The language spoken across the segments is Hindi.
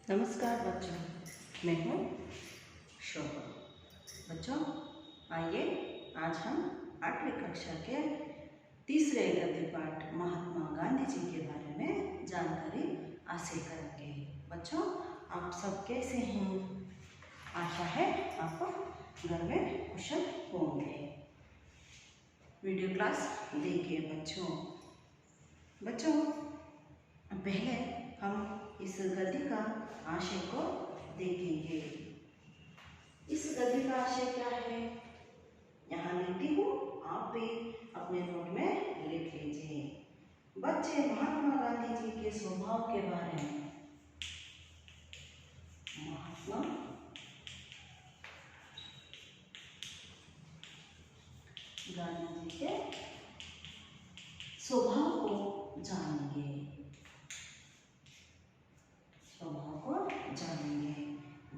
नमस्कार बच्चों, मैं हूँ शोभा। बच्चों आइए आज हम 8वीं कक्षा के तीसरे गद्य पाठ महात्मा गांधी जी के बारे में जानकारी हासिल करेंगे। बच्चों आप सब कैसे हैं? आशा है आप घर में कुशल होंगे। वीडियो क्लास देखिए बच्चों पहले हम इस गद्य का आशय को देखेंगे। इस गद्य का आशय क्या है यहाँ लिखती हूँ, आप भी अपने नोट में लिख लीजिए। बच्चे महात्मा गांधी जी के स्वभाव के बारे में। महात्मा गांधी जी के स्वभाव को जानेंगे।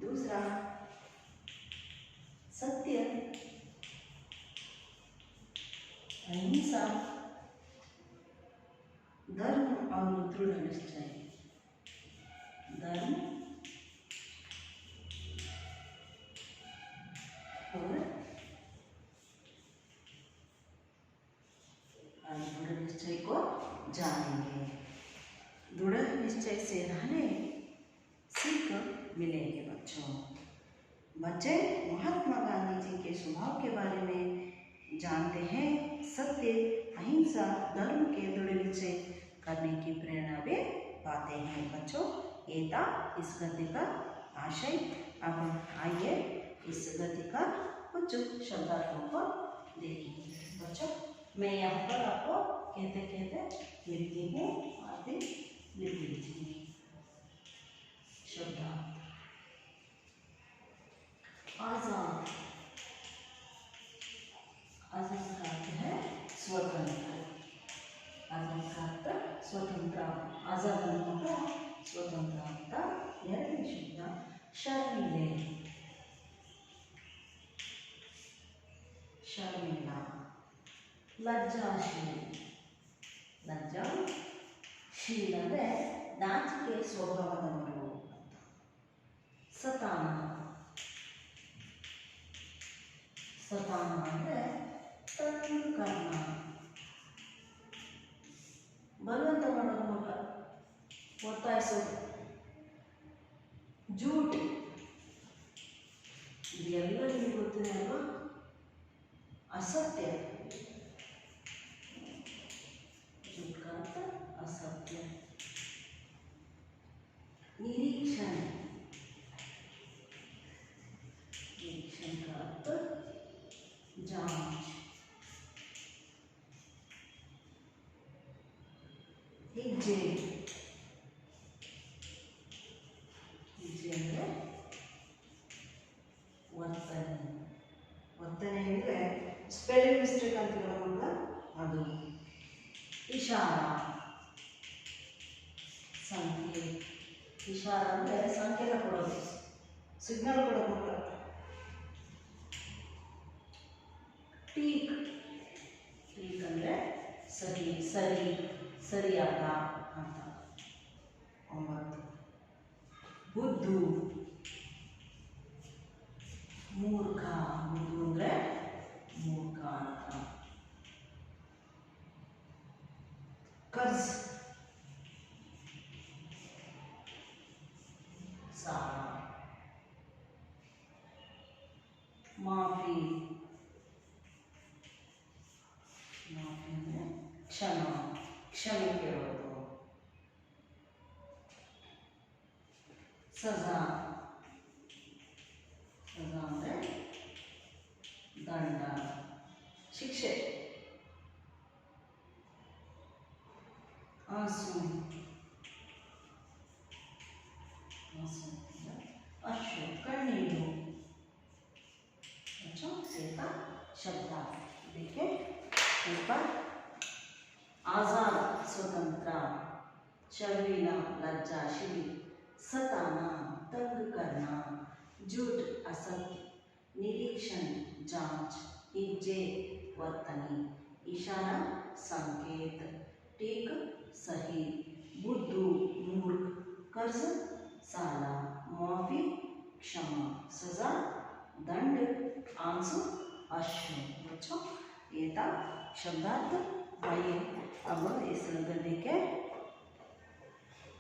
दूसरा, सत्य, अहिंसा, धर्म और दृढ़ निश्चय। धर्म और दृढ़ निश्चय को जानेंगे। दृढ़ निश्चय से रहने सीख मिलेंगे। बच्चे महात्मा गांधी जी के स्वभाव के बारे में जानते हैं। सत्य, अहिंसा, धर्म के दृढ़ निश्चय करने की प्रेरणा भी पाते हैं। बच्चों ये था इस गद्य का आशय। अब आइए इस गद्य का कुछ शब्दार्थों को देखेंगे। बच्चों मैं यहाँ पर आपको कहते कहते लिखती हूँ, आप भी लिख लीजिए। शब्दार्थ आजाद। आजाद का अर्थ है स्वतंत्र। आजाद का अर्थ स्वतंत्र। आजाद मतलब स्वतंत्रता। ಎರಡನೇ ಶಬ್ದ ಶರ್ಮಿಲೆ। ಶರ್ಮಿಲಾ. ಲಜ್ಜಾಶೀಲ. ಲಜ್ಜಾಶೀಲ ಅಂದರೆ ನಾಚಿಕೆ ಸ್ವಭಾವದವರು. ಸತಾನ. ಸತಾನ ಅಂದರೆ ಕರ್ಣ. ಬಲವಂತ ಮಾಡೋದು ಮಗ, ಒತ್ತಾಯಿಸೋದು. ಜೂಟ್, ಇದೆಲ್ಲ ನಿಮಗೆ ಗೊತ್ತಿದೆ ಅಲ್ವಾ? ಅಸತ್ಯ. ಜೂಟ್ का अर्थ असत्य। निरीक्षण, निरीक्षण का अर्थ जांच। ಹೆಜ್ಜೆ. ಹೆಜ್ಜೆ ಅಂದರೆ ವರ್ತನೆ. ವರ್ತನೆ ಅಂದರೆ ಸ್ಪೆಲ್ಲಿಂಗ್ ಮಿಸ್ಟೇಕ್ ಅಂತೀವಲ್ಲ ಅದು. ಇಶಾರ, ಸಂಕೇತ. ಇಶಾರ ಅಂದರೆ ಸಂಕೇತ ಕೊಡೋದು, ಸಿಗ್ನಲ್ ಕೊಡೋದು. ಟೀಕ್. ಟೀಕ್ ಅಂದರೆ ಸರಿ, ಸರಿ, ಸರಿಯಾದ ಅಂತ. 9. ಬುದ್ಧು. ಮೂರ್ಖ. ಬುದ್ಧು ಅಂದರೆ ಮೂರ್ಖ ಅಂತ. कर्ज, सारा. माफी. माफी में क्षमा, क्षमे केळोದು. सजा. सजा ಅಂದರೆ ದಂಡ, ಶಿಕ್ಷೆ. आंसू. आंसू अश्रु, कಣ್ಣೀರು. बच्चों का शब्द देखिए ऊपर। आजाद स्वतंत्र, शर्मिला लज्जाशील, सताना तंग करना, झूठ असत्य, निरीक्षण जांच, हिज्जे वರ್ತನೆ, इशारा संकेत, टीक सही, बुद्धू मूर्ख, कर्ज साला। क्षमा, सजा, दंड, आंसू, अश्रु। बच्चों ये था शब्दार्थ। आइए अब इस गद्य के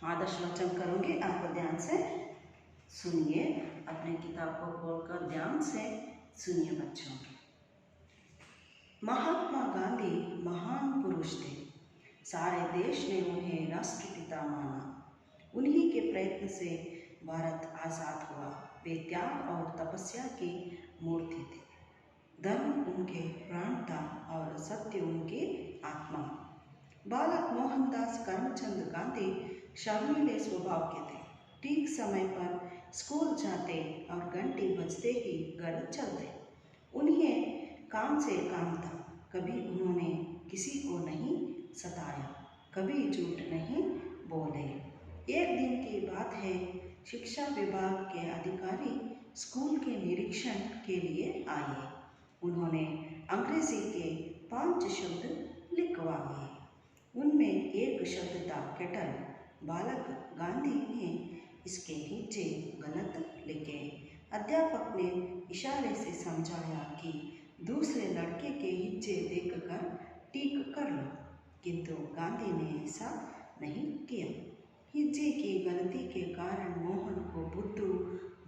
आदर्श वाचन करूंगी, आप ध्यान से सुनिए, अपने किताब को खोलकर ध्यान से सुनिए बच्चों। महात्मा गांधी महान पुरुष थे। सारे देश ने उन्हें राष्ट्रपिता माना। उन्हीं के प्रयत्न से भारत आज़ाद हुआ। वे त्याग और तपस्या की मूर्ति थे। धर्म उनके प्राण था और सत्य उनकी आत्मा। बालक मोहनदास करमचंद गांधी शर्मीले स्वभाव के थे। ठीक समय पर स्कूल जाते और घंटी बजते ही घर चलते। उन्हें काम से काम था। कभी उन्होंने किसी को नहीं सताया, कभी झूठ नहीं बोले। एक दिन की बात है, शिक्षा विभाग के अधिकारी स्कूल के निरीक्षण के लिए आए। उन्होंने अंग्रेजी के 5 शब्द लिखवाए। उनमें एक शब्द था केटल। बालक गांधी ने इसके नीचे गलत लिखे। अध्यापक ने इशारे से समझाया कि दूसरे लड़के के हिज्जे देखकर ठीक कर लो, किंतु गांधी ने ऐसा नहीं किया। हिज्जे की गलती के कारण मोहन को बुद्धू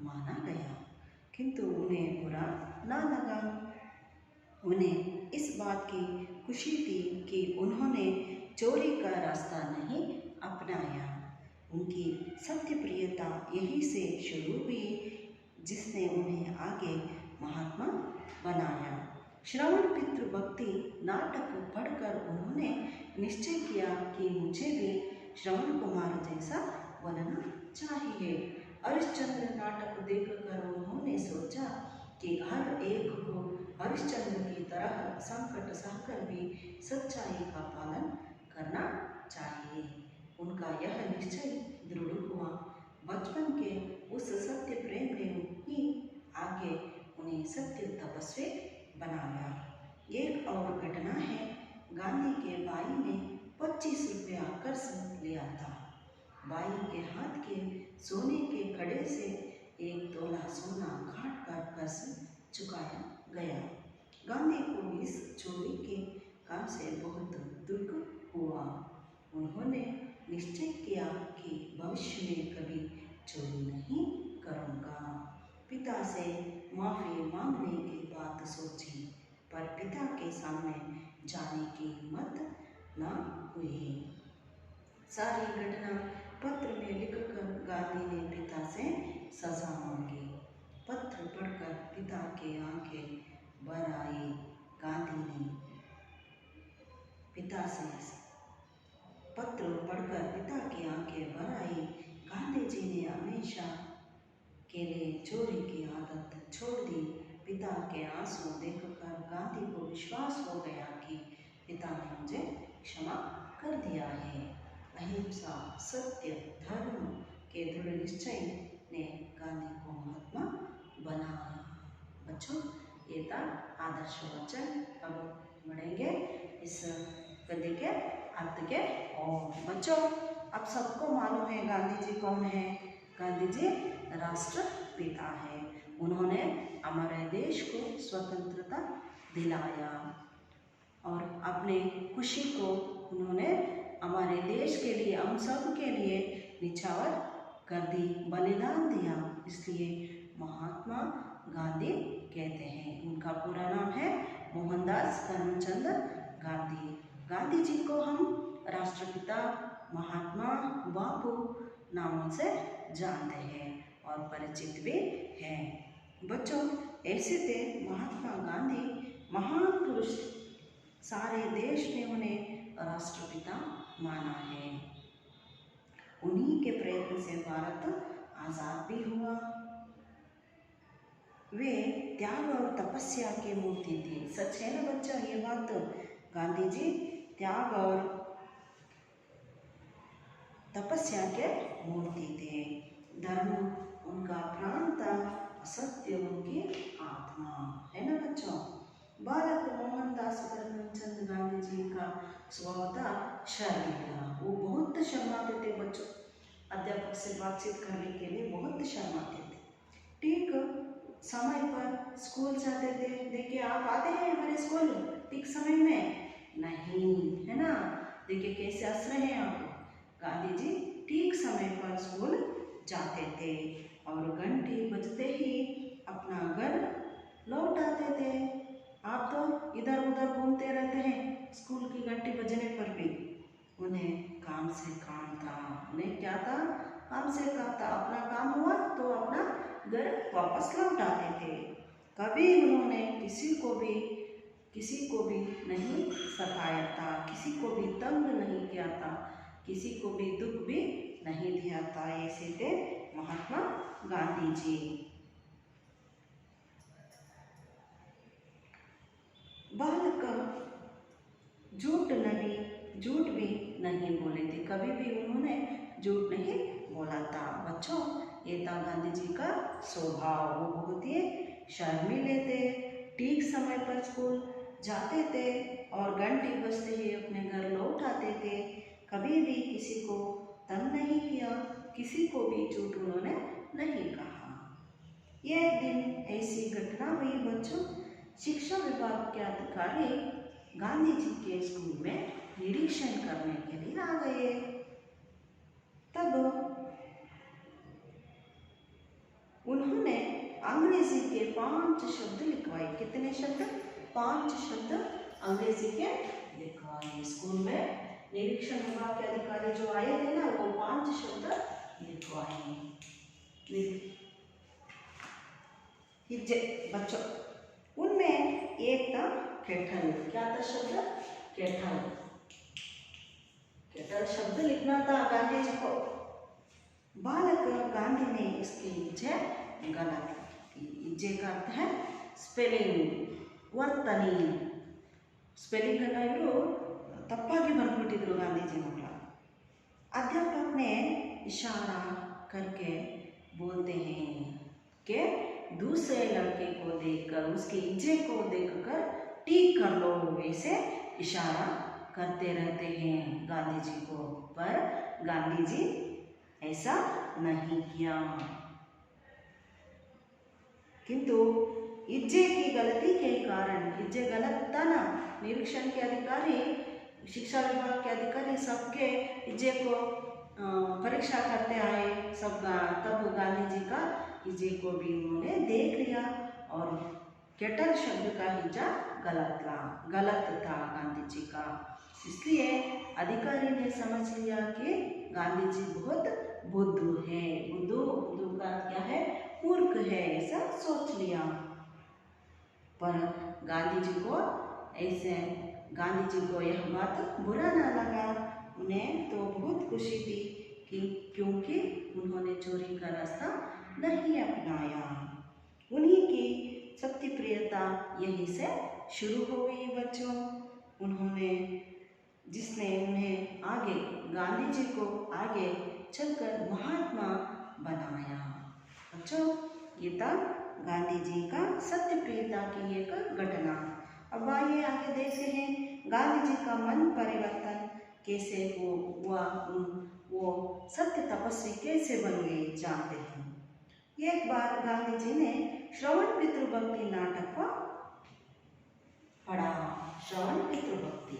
माना गया, किंतु उन्हें बुरा ना लगा। उन्हें इस बात की खुशी थी कि उन्होंने चोरी का रास्ता नहीं अपनाया। उनकी सत्यप्रियता यहीं से शुरू हुई, जिसने उन्हें आगे महात्मा बनाया। श्रवण पितृभक्ति नाटक पढ़कर उन्होंने निश्चय किया कि मुझे भी श्रवण कुमार जैसा बनना चाहिए। हरिश्चंद्र नाटक देखकर उन्होंने सोचा कि हर एक को हरिश्चंद्र की तरह संकट सहकर भी सच्चाई का पालन करना चाहिए। उनका यह निश्चय दृढ़ हुआ। बचपन के उस सत्य प्रेम ने ही आगे उन्हें सत्य तपस्वी बनाया। एक और घटना है, गांधी के भाई ने 25 रुपया कर्ज लिया था। भाई के हाथ के सोने के कड़े से 1 तोला सोना काट कर कर्ज चुकाया गया। गांधी को इस चोरी के काम से बहुत दुख हुआ। उन्होंने निश्चय किया कि भविष्य में कभी चोरी नहीं करूँगा। पिता से माफ़ी मांगने की बात सोची, पर पिता के सामने जाने की हिम्मत न हुई। सारी घटना पत्र में लिखकर गांधी ने पिता से सजा मांगी। पत्र पढ़कर पिता की आंखें भर आई। गांधी ने पिता से पत्र पढ़कर पिता की आंखें भर आई। गांधी जी ने हमेशा के लिए चोरी की आदत छोड़ दी। पिता के आंसू देखकर गांधी को विश्वास हो गया कि पिता ने मुझे क्षमा कर दिया है। अहिंसा, सत्य, धर्म के दृढ़ निश्चय ने गांधी को महात्मा बनाया। बच्चों ये था आदर्श वचन। अब बढ़ेंगे इस गद्य के अर्थ के। और बच्चों अब सबको मालूम है गांधी जी कौन है। गांधी जी राष्ट्रपिता है। उन्होंने हमारे देश को स्वतंत्रता दिलाया और अपने खुशी को उन्होंने हमारे देश के लिए, हम सब के लिए निछावर कर दी, बलिदान दिया। इसलिए महात्मा गांधी कहते हैं। उनका पूरा नाम है मोहनदास करमचंद गांधी। गांधी जी को हम राष्ट्रपिता, महात्मा, बापू नामों से जानते हैं और परिचित भी हैं। बच्चों ऐसे थे महात्मा गांधी, महान पुरुष। सारे देश ने उन्हें राष्ट्रपिता माना है। उन्हीं के प्रयत्न से भारत आज़ाद भी हुआ। वे त्याग और तपस्या की मूर्ति थी। सच है ना बच्चा ये बात। गांधी जी त्याग और तपस्या के मूर्ति थे। धर्म उनका प्राण था, सत्य उनकी आत्मा है ना बच्चों। बालक मोहनदास करमचंद गांधी जी का स्वभाव था शर्मीला। वो बहुत शर्माते थे बच्चों। अध्यापक से बातचीत करने के लिए बहुत शर्माते थे। समय पर स्कूल जाते थे। देखिए आप आते हैं हमारे स्कूल ठीक समय में? नहीं, है ना? देखिए कैसे हंस रहे हैं आप। गांधी जी ठीक समय पर स्कूल जाते थे और घंटी बजते ही अपना घर लौट आते थे। आप तो इधर उधर घूमते रहते हैं, स्कूल की घंटी बजने पर भी उन्हें काम से काम था। उन्हें क्या था? काम से काम था। अपना काम हुआ तो अपना घर वापस लौट आते थे। कभी उन्होंने किसी को भी नहीं सताया था, किसी को भी तंग नहीं किया था, किसी को भी दुख भी नहीं दिया था। ऐसे थे महात्मा गांधी जी। बालक झूठ भी नहीं बोले थे, कभी भी उन्होंने झूठ नहीं बोला था। बच्चों, ये था गांधी जी का स्वभाव। वो बहुत ही शर्मीले थे, ठीक समय पर स्कूल जाते थे और घंटी बजते ही अपने घर लौट आते थे। कभी भी किसी को तंग नहीं किया, किसी को भी झूठ उन्होंने नहीं कहा। एक दिन ऐसी घटना हुई बच्चों, शिक्षा विभाग के अधिकारी गांधी जी के स्कूल में निरीक्षण करने के लिए आ गए। तब उन्होंने अंग्रेजी के 5 शब्द लिखवाए। कितने शब्द? 5 शब्द अंग्रेजी के लिखवाए। स्कूल में निरीक्षण विभाग के अधिकारी जो आए थे ना, वो 5 शब्द लिखवाए। बच्चों, उनमें एक था केटल। क्या था शब्द? केटल। केटल शब्द लिखना था गांधी जी को। बालक गांधी ने इसके नीचे गलत इज्जे का अर्थ है स्पेलिंग, वर्तनी। स्पेलिंग करना इವರು ತಪ್ಪಾಗಿ ಬರ್ಬಿಟ್ಟಿದ್ರು गांधी मಕ್ಕಳ। अध्यापक ने इशारा करके बोलते हैं कि दूसरे लड़के को देखकर, उसके इज्जे को देखकर ठीक कर लो। वैसे इशारा करते रहते हैं गांधी जी को, पर गांधी जी ऐसा नहीं किया। किंतु इज्जे की गलती के कारण, इज्जे गलत था ना, निरीक्षण के अधिकारी, शिक्षा विभाग के अधिकारी सबके इज्जे को परीक्षा करते आए सब। तब गांधी जी का इज्जे को भी उन्होंने देख लिया और केटल शब्द का इज्जा गलत था गांधी जी का। इसलिए अधिकारी ने समझ लिया कि गांधी जी बहुत बुद्धू है। बुद्धू का क्या है? मूर्ख है, ऐसा सोच लिया। पर गांधी जी को यह बात बुरा ना लगा। उन्हें तो बहुत खुशी थी कि क्योंकि उन्होंने चोरी का रास्ता नहीं अपनाया। उन्हीं की सत्य प्रियता यहीं से शुरू हो गई बच्चों। जिसने उन्हें आगे, गांधी जी को आगे चलकर महात्मा बनाया। बच्चों, ये था गांधी जी का सत्य प्रियता की एक घटना। अब आइए आगे देखते हैं गांधी जी का मन परिवर्तन कैसे हुआ, वो सत्य तपस्वी कैसे बन गए, जानते हैं। एक बार गांधी जी ने श्रवण पितृभक्ति नाटक को पढ़ा। श्रवण पितृभक्ति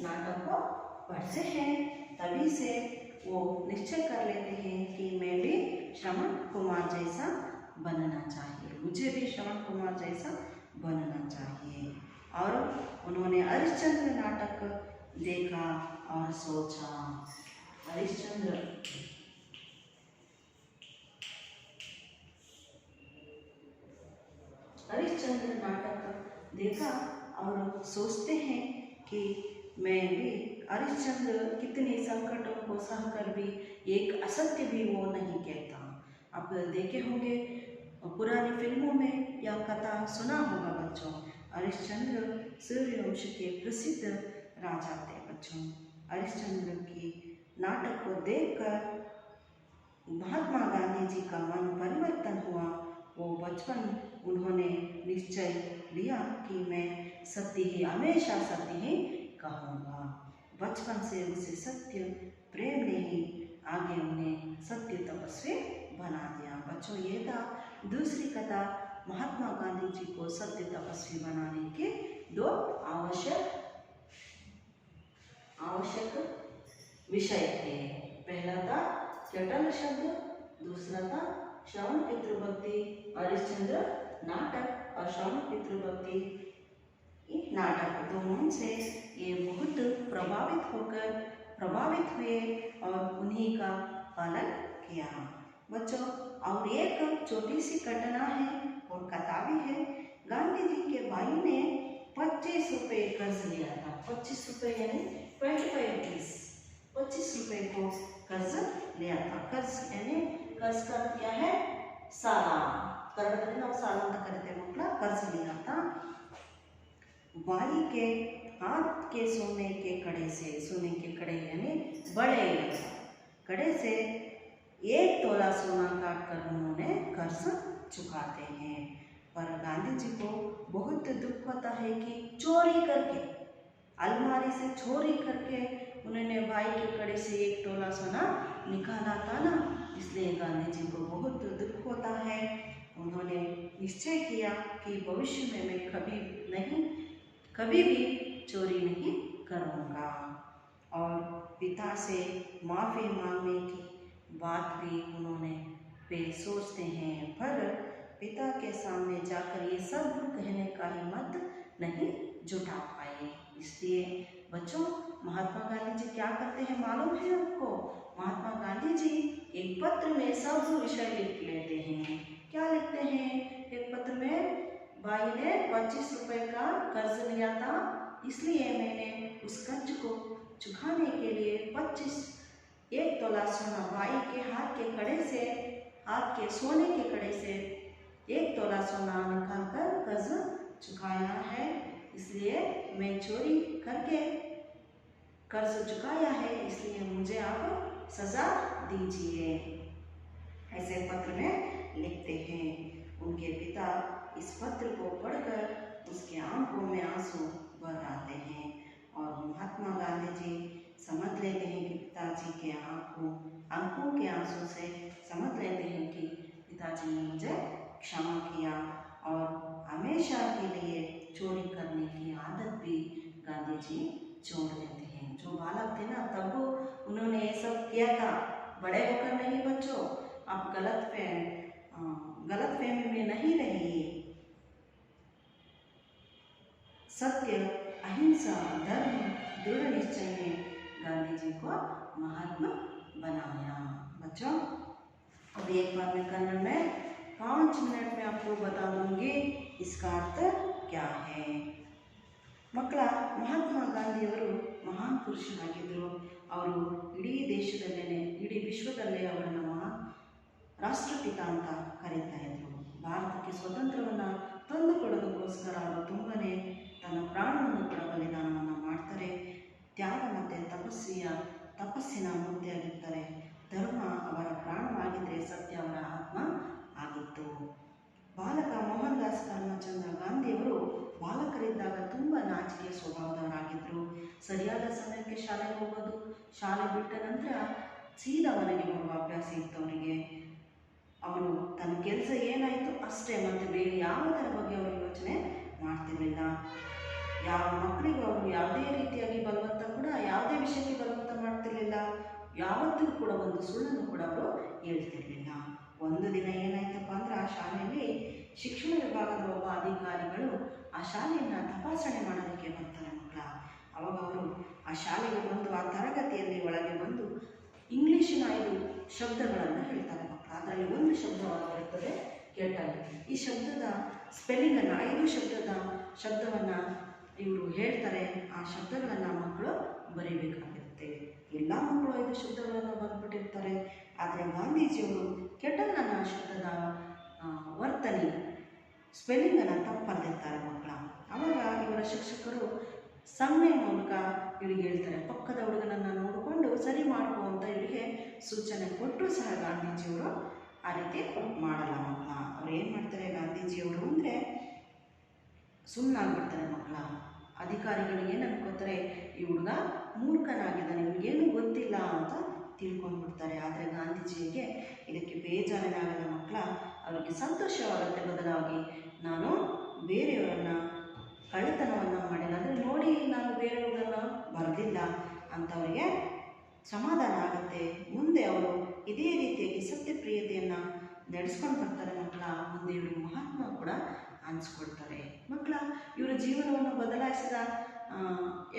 नाटक को पढ़ते हैं, तभी से वो निश्चय कर लेते हैं कि मैं भी श्रवण कुमार जैसा बनना चाहिए, मुझे भी श्रवण कुमार जैसा बनना चाहिए। और उन्होंने हरिश्चंद्र नाटक देखा और सोचा। हरिश्चंद्र नाटक देखा और सोचते हैं कि मैं भी, हरिश्चंद्र कितने संकटों को सहकर भी एक असत्य भी वो नहीं कहता। आप देखे होंगे पुरानी फिल्मों में या कथा सुना होगा बच्चों। हरिश्चंद्र सूर्यवंश के प्रसिद्ध राजा थे बच्चों। हरिश्चंद्र की नाटक को देखकर महात्मा गांधी जी का मन परिवर्तन हुआ। वो बचपन उन्होंने निश्चय लिया कि मैं सत्य ही, हमेशा सत्य ही कहूँगा। बचपन से उसे सत्य प्रेम ने ही आगे उन्हें सत्य तपस्वी बना दिया। बच्चों, ये था दूसरी कथा, महात्मा गांधी जी को सत्य तपस्वी बनाने के दो आवश्यक विषय थे। पहला था चटल शब्द, दूसरा था श्रवण पितृभक्ति, हरिश्चंद्र नाटक और श्रवण पितृभक्ति नाटक दोनों से ये बहुत प्रभावित हुए और उन्हीं का पालन किया। बच्चों, और एक छोटी सी घटना है और कथा भी है। गांधी जी के भाई ने 25 रुपये कर्ज लिया था। 25 रुपये यानी 25 रुपीज, 25 रुपये को कर्ज लिया था। कर्ज यानी कर्ज का क्या है, साल कನ್ನಡದಲ್ಲಿ ನಾವು ಸಾಲ ಅಂತ ಕರಿತೇವೆ ಮಕ್ಕಳ। कर्ज लिया था। भाई के हाथ के सोने के कड़े यानी बड़े कड़े से 1 तोला सोना काट कर उन्होंने कर्ज चुकाते हैं। पर गांधी जी को बहुत दुख होता है कि चोरी करके, अलमारी से चोरी करके उन्होंने भाई के कड़े से 1 तोला सोना निकाला था ना, इसलिए गांधी जी को बहुत दुख होता है। उन्होंने निश्चय किया कि भविष्य में मैं कभी भी चोरी नहीं करूँगा। और पिता से माफ़ी मांगने की बात भी उन्होंने वे सोचते हैं, पर पिता के सामने जाकर ये सब कहने का हिम्मत नहीं जुटा पाए। इसलिए बच्चों, महात्मा गांधी जी क्या करते हैं मालूम है आपको? महात्मा गांधी जी एक पत्र में सब विषय लिख लेते हैं। क्या लिखते हैं एक पत्र में? भाई ने 25 रुपये का कर्ज लिया था, इसलिए मैंने उस कर्ज को चुकाने के लिए 1 तोला सोना भाई के हाथ के सोने के कड़े से 1 तोला सोना निकाल कर कर्ज चुकाया है, इसलिए मैं चोरी करके कर्ज चुकाया है, इसलिए मुझे आप सजा दीजिए। ऐसे पत्र में लिखते हैं। उनके पिता इस पत्र को पढ़कर उसके आंखों में आंसू भर आते हैं और महात्मा गांधी जी समझ लेते हैं कि पिताजी के आंखों के आंसू से समझ लेते हैं कि पिताजी ने मुझे क्षमा किया और हमेशा के लिए चोरी करने की आदत भी गांधी जी छोड़ देते हैं। जो बालक थे ना, तब उन्होंने ये सब किया था, बड़े होकर नहीं बच्चों। आप गलतफहमी में नहीं रहिए। सत्य, अहिंसा, धर्म, दृढ़ निश्चय ने गांधी जी को महात्मा बनाया। बच्चों, अब एक बार मैं कन्नड़ में 5 मिनट में आपको बता दूंगी इसका अर्थ क्या है। ಮಕ್ಕಳ ಮಹಾತ್ಮ ಗಾಂಧಿಯವರು ಮಹಾನ್ ಪುರುಷರಾಗಿದ್ದರು. ಅವರು ಇಡೀ ದೇಶದಲ್ಲೇ, ಇಡೀ ವಿಶ್ವದಲ್ಲೇ ಅವರನ್ನು ರಾಷ್ಟ್ರಪಿತ ಅಂತ ಕರೀತಾ ಇದ್ರು. ಭಾರತಕ್ಕೆ ಸ್ವತಂತ್ರವನ್ನು ತಂದುಕೊಡೋದಕ್ಕೋಸ್ಕರ ಅವರು ತುಂಬನೇ ತನ್ನ ಪ್ರಾಣವನ್ನು ಕೂಡ ಬಲಿದಾನವನ್ನು ಮಾಡ್ತಾರೆ. ತ್ಯಾಗ ಮತ್ತು ತಪಸ್ಸಿನ ಮೂರ್ತಿಯಾಗಿರ್ತಾರೆ. ಧರ್ಮ ಅವರ ಪ್ರಾಣವಾಗಿದ್ದರೆ ಸತ್ಯ ಅವರ ಆತ್ಮ ಆಗಿತ್ತು. ಬಾಲಕ ಮೋಹನ್ ದಾಸ್ ಕರಮ್ಚಂದ್ರ ಗಾಂಧಿಯವರು ಬಾಲಕರಿದ್ದಾಗ ತುಂಬ ನಾಚಿಕೆ ಸ್ವಭಾವದವರಾಗಿದ್ದರು. ಸರಿಯಾದ ಸಮಯಕ್ಕೆ ಶಾಲೆಗೆ ಹೋಗೋದು, ಶಾಲೆ ಬಿಟ್ಟ ನಂತರ ಸೀದಾ ಮನೆಗೆ ಬರುವ ಅಭ್ಯಾಸ ಇತ್ತು ಅವರಿಗೆ. ಅವರು ತನ್ನ ಕೆಲಸ ಏನಾಯಿತು ಅಷ್ಟೇ, ಮತ್ತು ಬೇರೆ ಯಾವುದರ ಬಗ್ಗೆ ಅವರು ಯೋಚನೆ ಮಾಡ್ತಿರಲಿಲ್ಲ. ಯಾವ ಮಕ್ಕಳಿಗೂ ಅವರು ಯಾವುದೇ ರೀತಿಯಾಗಿ ಯಾವುದೇ ವಿಷಯಕ್ಕೆ ಬಲವಂತ ಮಾಡ್ತಿರ್ಲಿಲ್ಲ. ಯಾವತ್ತೂ ಕೂಡ ಒಂದು ಸುಳ್ಳನ್ನು ಕೂಡ ಅವರು ಹೇಳ್ತಿರ್ಲಿಲ್ಲ. ಒಂದು ದಿನ ಏನಾಯ್ತಪ್ಪ ಅಂದ್ರೆ, ಆ ಶಾಲೆಯಲ್ಲಿ ಶಿಕ್ಷಣ ವಿಭಾಗದ ಒಬ್ಬ ಅಧಿಕಾರಿಗಳು ಆ ಶಾಲೆಯನ್ನು ತಪಾಸಣೆ ಮಾಡೋದಕ್ಕೆ ಬರ್ತಾರೆ ಮಕ್ಕಳ. ಅವಾಗ ಅವರು ಆ ಶಾಲೆಗೆ ಬಂದು ಆ ತರಗತಿಯಲ್ಲಿ ಒಳಗೆ ಬಂದು ಇಂಗ್ಲೀಷಿನ 5 ಶಬ್ದಗಳನ್ನು ಹೇಳ್ತಾರೆ ಮಕ್ಕಳ. ಅದರಲ್ಲಿ ಒಂದು ಶಬ್ದವಾಗಿರುತ್ತದೆ ಕೆಟಲ್. ಈ ಶಬ್ದದ ಸ್ಪೆಲ್ಲಿಂಗನ್ನು 5 ಶಬ್ದವನ್ನು ಇವರು ಹೇಳ್ತಾರೆ. ಆ ಶಬ್ದಗಳನ್ನು ಮಕ್ಕಳು ಬರೀಬೇಕಾಗಿರುತ್ತೆ. ಎಲ್ಲ ಮಕ್ಕಳು 5 ಶಬ್ದಗಳನ್ನು ಬರೆದ್ಬಿಟ್ಟಿರ್ತಾರೆ. ಆದರೆ ಗಾಂಧೀಜಿಯವರು ಕೆಟಲ್ ಅನ್ನೋ ಶಬ್ದದ ವರ್ತನೆ ಸ್ಪೆಲ್ಲಿಂಗನ್ನು ತಪ್ಪು ಬರೆದಿರ್ತಾರೆ ಮಕ್ಕಳ. ಆವಾಗ ಇವರ ಶಿಕ್ಷಕರು ಸನ್ನೆ ಮೂಲಕ ಇವರಿಗೆ ಹೇಳ್ತಾರೆ, ಪಕ್ಕದ ಹುಡುಗನನ್ನು ನೋಡಿಕೊಂಡು ಸರಿ ಮಾಡ್ಕೋ ಅಂತ ಇವರಿಗೆ ಸೂಚನೆ ಕೊಟ್ಟರು ಸಹ ಗಾಂಧೀಜಿಯವರು ಆ ರೀತಿ ಮಾಡಲ್ಲ ಮಕ್ಕಳ. ಅವ್ರು ಏನು ಮಾಡ್ತಾರೆ ಗಾಂಧೀಜಿಯವರು ಅಂದರೆ ಸುಮ್ಮನಾಗ್ಬಿಡ್ತಾರೆ ಮಕ್ಕಳ. ಅಧಿಕಾರಿಗಳು ಏನು ಅನ್ಕೋತಾರೆ, ಈ ಹುಡುಗ ಮೂರ್ಖನಾಗಿದ್ದಾನೆ, ನಿಮಗೇನು ಗೊತ್ತಿಲ್ಲ ಅಂತ ತಿಳ್ಕೊಂಡ್ಬಿಡ್ತಾರೆ. ಆದರೆ ಗಾಂಧೀಜಿಗೆ ಇದಕ್ಕೆ ಬೇಜಾರನೇ ಆಗಲ್ಲ ಮಕ್ಕಳ, ಅವರಿಗೆ ಸಂತೋಷವಾಗುತ್ತೆ. ಬದಲಾಗಿ ನಾನು ಬೇರೆಯವರನ್ನು ಕಳ್ಳತನವನ್ನು ಮಾಡಿಲ್ಲ, ಅಂದರೆ ನೋಡಿ ನಾನು ಬೇರೆಯವ್ರನ್ನ ಬರೆದಿಲ್ಲ ಅಂತ ಅವರಿಗೆ ಸಮಾಧಾನ ಆಗುತ್ತೆ. ಮುಂದೆ ಅವರು ಇದೇ ರೀತಿಯಾಗಿ ಸತ್ಯಪ್ರಿಯತೆಯನ್ನು ನಡೆಸ್ಕೊಂಡು ಬರ್ತಾರೆ ಮಕ್ಕಳ. ಮುಂದೆ ಇವರು ಮಹಾತ್ಮ ಕೂಡ ಅನಿಸ್ಕೊಳ್ತಾರೆ ಮಕ್ಕಳ. ಇವರ ಜೀವನವನ್ನು ಬದಲಾಯಿಸಿದ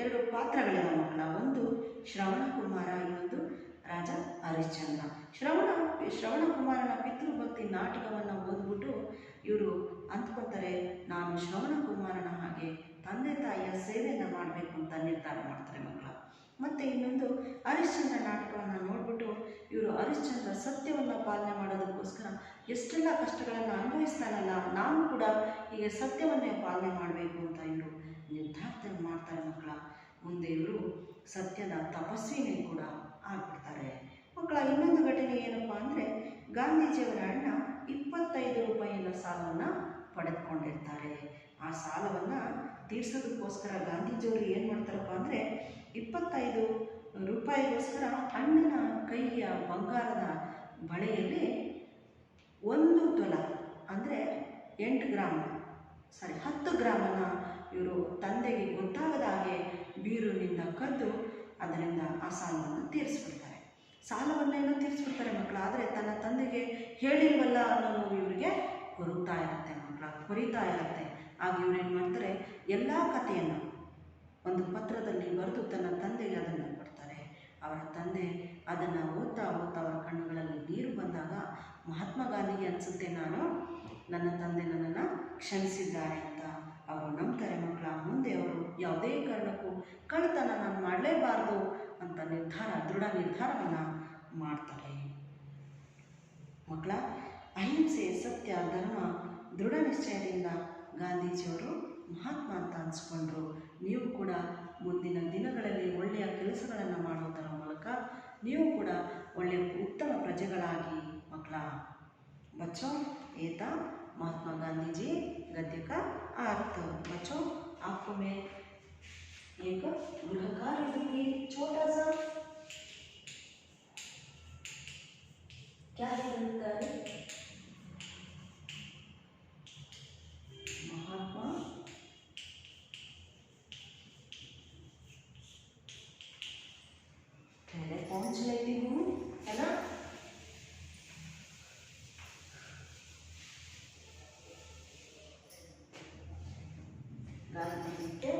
ಎರಡು ಪಾತ್ರಗಳಿವೆ ಮಕ್ಕಳ. ಒಂದು ಶ್ರವಣ ಕುಮಾರ, ಇನ್ನೊಂದು ರಾಜ ಹರಿಶ್ಚಂದ್ರ. ಶ್ರವಣ ಕುಮಾರನ ಪಿತೃಭಕ್ತಿ ನಾಟಕವನ್ನು ಓದ್ಬಿಟ್ಟು ಇವರು ಅಂದ್ಕೊತಾರೆ, ನಾನು ಶ್ರವಣ ಕುಮಾರನ ಹಾಗೆ ತಂದೆ ತಾಯಿಯ ಸೇವೆಯನ್ನು ಮಾಡಬೇಕು ಅಂತ ನಿರ್ಧಾರ ಮಾಡ್ತಾರೆ ಮಕ್ಕಳ. ಮತ್ತು ಇನ್ನೊಂದು ಹರಿಶ್ಚಂದ್ರ ನಾಟಕವನ್ನು ನೋಡಿಬಿಟ್ಟು ಇವರು ಹರಿಶ್ಚಂದ್ರ ಸತ್ಯವನ್ನು ಪಾಲನೆ ಮಾಡೋದಕ್ಕೋಸ್ಕರ ಎಷ್ಟೆಲ್ಲ ಕಷ್ಟಗಳನ್ನು ಅನುಭವಿಸ್ತಾನಲ್ಲ, ನಾನು ಕೂಡ ಹೀಗೆ ಸತ್ಯವನ್ನೇ ಪಾಲನೆ ಮಾಡಬೇಕು ಅಂತ ಇವರು ನಿರ್ಧಾರ ಮಾಡ್ತಾರೆ ಮಕ್ಕಳ. ಮುಂದೆ ಇವರು ಸತ್ಯದ ತಪಸ್ವಿನೇ ಕೂಡ ಆಗ್ಬಿಡ್ತಾರೆ ಮಕ್ಕಳ. ಇನ್ನೊಂದು ಘಟನೆ ಏನಪ್ಪ ಅಂದರೆ, ಗಾಂಧೀಜಿಯವರ ಅಣ್ಣ 25 ರೂಪಾಯಿಯ ಸಾಲವನ್ನು ಪಡೆದುಕೊಂಡಿರ್ತಾರೆ. ಆ ಸಾಲವನ್ನು ತೀರ್ಸೋದಕ್ಕೋಸ್ಕರ ಗಾಂಧೀಜಿಯವರು ಏನು ಮಾಡ್ತಾರಪ್ಪ ಅಂದರೆ, 25 ರೂಪಾಯಿಗೋಸ್ಕರ ಅಣ್ಣನ ಕೈಯ ಬಂಗಾರದ ಬಳೆಯಲ್ಲಿ 1 ತೊಲ ಅಂದರೆ 10 ಗ್ರಾಮನ್ನು ಇವರು ತಂದೆಗೆ ಗೊತ್ತಾಗದ ಹಾಗೆ ಬೀರುನಿಂದ ಕದ್ದು ಅದರಿಂದ ಆ ಸಾಲವನ್ನು ತೀರಿಸ್ಬಿಡ್ತಾರೆ. ಸಾಲವನ್ನೇನೋ ತೀರಿಸ್ಬಿಡ್ತಾರೆ ಮಕ್ಕಳು. ಆದರೆ ತನ್ನ ತಂದೆಗೆ ಹೇಳಿಲ್ವಲ್ಲ ಅನ್ನೋದು ಇವರಿಗೆ ಕೊರಿತಾ ಇರುತ್ತೆ. ಆಗ ಇವ್ರು ಏನು ಮಾಡ್ತಾರೆ, ಎಲ್ಲ ಕಥೆಯನ್ನು ಒಂದು ಪತ್ರದಲ್ಲಿ ಬರೆದು ತನ್ನ ತಂದೆಗೆ ಅದನ್ನು ಕೊಡ್ತಾರೆ. ಅವರ ತಂದೆ ಅದನ್ನು ಓದ್ತಾ ಅವರ ಕಣ್ಣುಗಳಲ್ಲಿ ನೀರು ಬಂದಾಗ ಮಹಾತ್ಮ ಗಾಂಧಿಗೆ ಅನಿಸುತ್ತೆ, ನನ್ನ ತಂದೆ ನನ್ನನ್ನು ಕ್ಷಮಿಸಿದ್ದಾರೆ ಅಂತ ಅವರು ನಂಬ್ತಾರೆ ಮಕ್ಕಳ. ಮುಂದೆ ಅವರು ಯಾವುದೇ ಕಾರಣಕ್ಕೂ ಕಳ್ಳತನ ನಾನು ಮಾಡಲೇಬಾರ್ದು ಅಂತ ದೃಢ ನಿರ್ಧಾರವನ್ನು ಮಾಡ್ತಾರೆ ಮಕ್ಕಳ. ಅಹಿಂಸೆ, ಸತ್ಯ, ಧರ್ಮ, ದೃಢ ನಿಶ್ಚಯದಿಂದ ಗಾಂಧೀಜಿಯವರು ಮಹಾತ್ಮ ಅಂತ ಅನಿಸ್ಕೊಂಡ್ರು. ನೀವು ಕೂಡ ಮುಂದಿನ ದಿನಗಳಲ್ಲಿ ಒಳ್ಳೆಯ ಕೆಲಸಗಳನ್ನು ಮಾಡೋದರ ಮೂಲಕ ನೀವು ಕೂಡ ಒಳ್ಳೆಯ ಉತ್ತಮ ಪ್ರಜೆಗಳಾಗಿ ಮಕ್ಕಳ. बच्चों ये था महात्मा गांधी जी गद्य का अर्थ। बच्चों आपको मैं एक गृह कार्य दूंगी छोटा सा। क्या है गृह कार्य? महात्मा पहले पहुंच लेती हूँ, है ना। गांधी जी के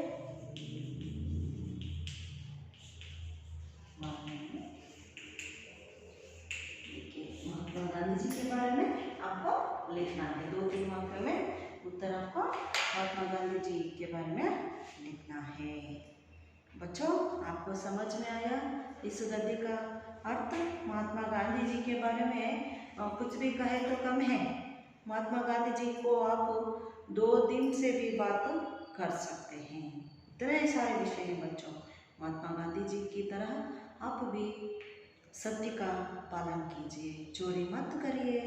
महात्मा गांधी जी के बारे में आपको लिखना है। 2-3 वाक्य में उत्तर आपको महात्मा गांधी जी के बारे में लिखना है। बच्चों आपको समझ में आया इस गद्य का अर्थ? महात्मा गांधी जी के बारे में कुछ भी कहे तो कम है। महात्मा गांधी जी को आप 2 दिन से भी बात कर सकते हैं, इतने सारे विषय हैं बच्चों। महात्मा गांधी जी की तरह आप भी सत्य का पालन कीजिए, चोरी मत करिए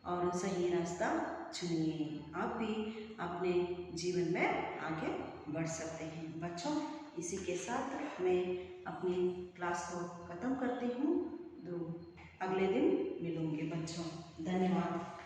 और सही रास्ता चुनिए। आप भी अपने जीवन में आगे बढ़ सकते हैं बच्चों। इसी के साथ मैं अपनी क्लास को ख़त्म करती हूँ। अगले दिन मिलूँगी बच्चों। धन्यवाद।